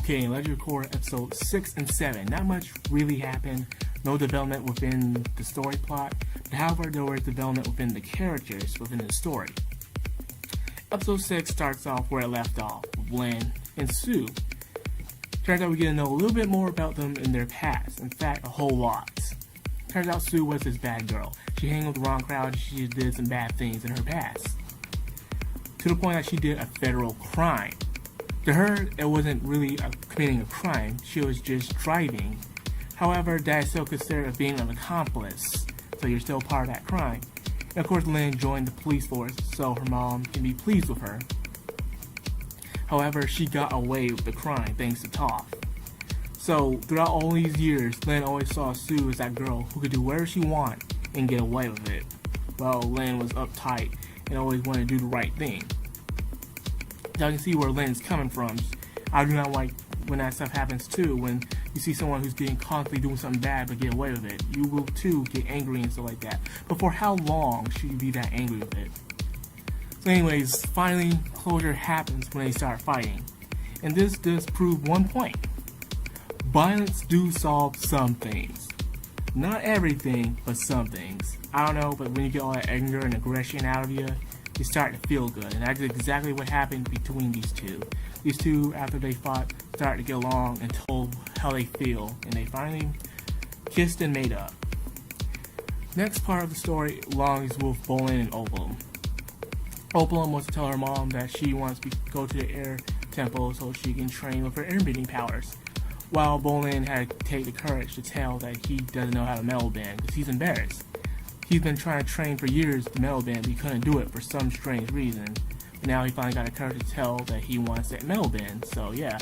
Okay, Legend of Korra episode 6 and 7. Not much really happened. No development within the story plot. But however, there was development within the characters within the story. Episode 6 starts off where it left off, with Lin and Sue. Turns out we get to know a little bit more about them in their past. In fact, a whole lot. Turns out Sue was this bad girl. She hung with the wrong crowd. She did some bad things in her past. To the point that she did a federal crime. To her, it wasn't really committing a crime. She was just driving. However, that is still considered as being an accomplice. So you're still part of that crime. And of course, Lin joined the police force so her mom can be pleased with her. However, she got away with the crime thanks to Toph. So throughout all these years, Lin always saw Sue as that girl who could do whatever she wanted and get away with it. Well, Lin was uptight and always wanted to do the right thing. Y'all can see where Lin's coming from. I do not like when that stuff happens too. When you see someone who's being constantly doing something bad but get away with it, you will too get angry and stuff like that. But for how long should you be that angry with it? So anyways, finally closure happens when they start fighting. And this does prove one point. Violence do solve some things. Not everything, but some things. I don't know, but when you get all that anger and aggression out of you, you start to feel good, and that's exactly what happened between these two. These two, after they fought, started to get along and told how they feel, and they finally kissed and made up. Next part of the story lies with Bolin and Opalum. Opalum wants to tell her mom that she wants to go to the air temple so she can train with her airbending powers, while Bolin had to take the courage to tell that he doesn't know how to metal bend because he's embarrassed. He's been trying to train for years to metal bend, but he couldn't do it for some strange reason. But now he finally got the courage to tell that he wants that metal bend, so yeah.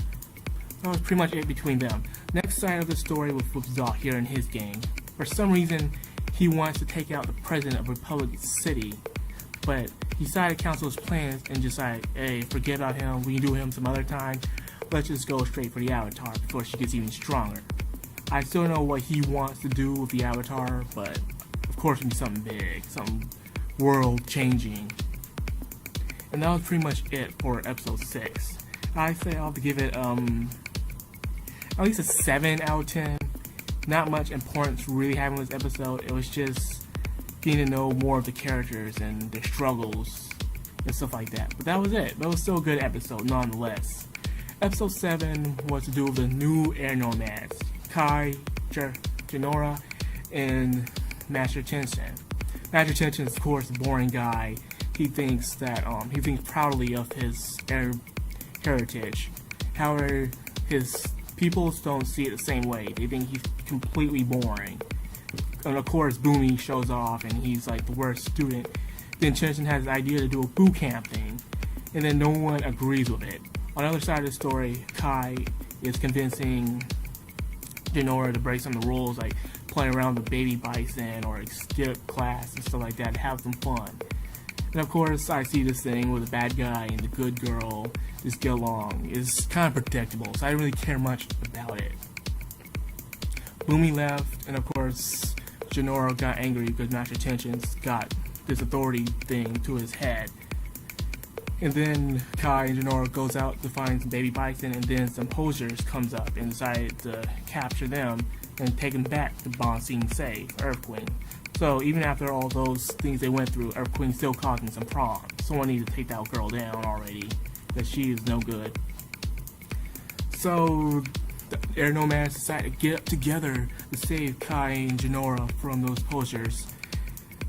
That was pretty much it between them. Next side of the story was with Zahir and his gang. For some reason, he wants to take out the president of Republic City, but he decided to cancel his plans and just like, hey, forget about him, we can do him some other time. Let's just go straight for the Avatar before she gets even stronger. I still don't know what he wants to do with the Avatar, but of course it'll be something big, something world-changing. And that was pretty much it for episode 6. I say I'll have to give it at least a 7 out of 10. Not much importance really happened with this episode. It was just getting to know more of the characters and their struggles and stuff like that. But that was it. That was still a good episode nonetheless. Episode 7 was to do with the new air nomads, Kai, Jinora, and Master Tenshin. Master Tenshin is of course a boring guy. He thinks proudly of his heritage. However, his people don't see it the same way. They think he's completely boring. And of course, Boomy shows off and he's like the worst student. Then Tenshin has the idea to do a boot camp thing, and then no one agrees with it. On the other side of the story, Kai is convincing Jinora to break some of the rules, like play around with baby bison or skip class and stuff like that to have some fun. And of course, I see this thing where the bad guy and the good girl just get along. It's kind of predictable, so I didn't really care much about it. Boomy left, and of course, Jinora got angry because Master Tenshin's got this authority thing to his head. And then Kai and Jinora goes out to find some baby bison, and then some posers comes up and decided to capture them and take them back to Ba Sing Se, Earth Queen. So even after all those things they went through, Earth Queen's still causing some problems. Someone needs to take that girl down already, because she is no good. So the Air Nomads decided to get together to save Kai and Jinora from those posers.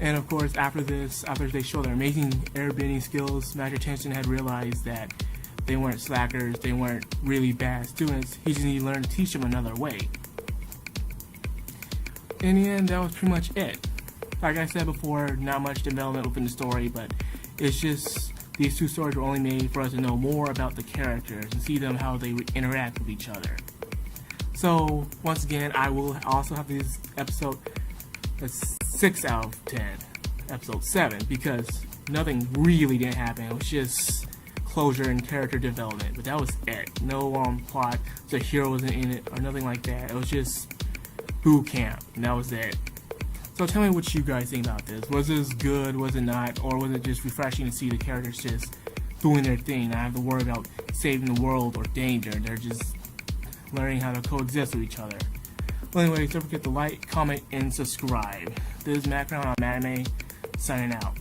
And of course, after they show their amazing airbending skills, Master Tenshin had realized that they weren't slackers, they weren't really bad students. He just needed to learn to teach them another way. In the end, that was pretty much it. Like I said before, not much development within the story, but it's just these two stories were only made for us to know more about the characters and see them how they interact with each other. So once again, I will also have this episode a 6 out of 10, episode 7, because nothing really didn't happen. It was just closure and character development, but that was it. No plot, the hero wasn't in it or nothing like that. It was just boot camp, and that was it. So tell me what you guys think about this. Was this good, was it not, or was it just refreshing to see the characters just doing their thing, not have to worry about saving the world or danger? They're just learning how to coexist with each other. Well, anyways, don't forget to like, comment, and subscribe. This is Macron on Anime, signing out.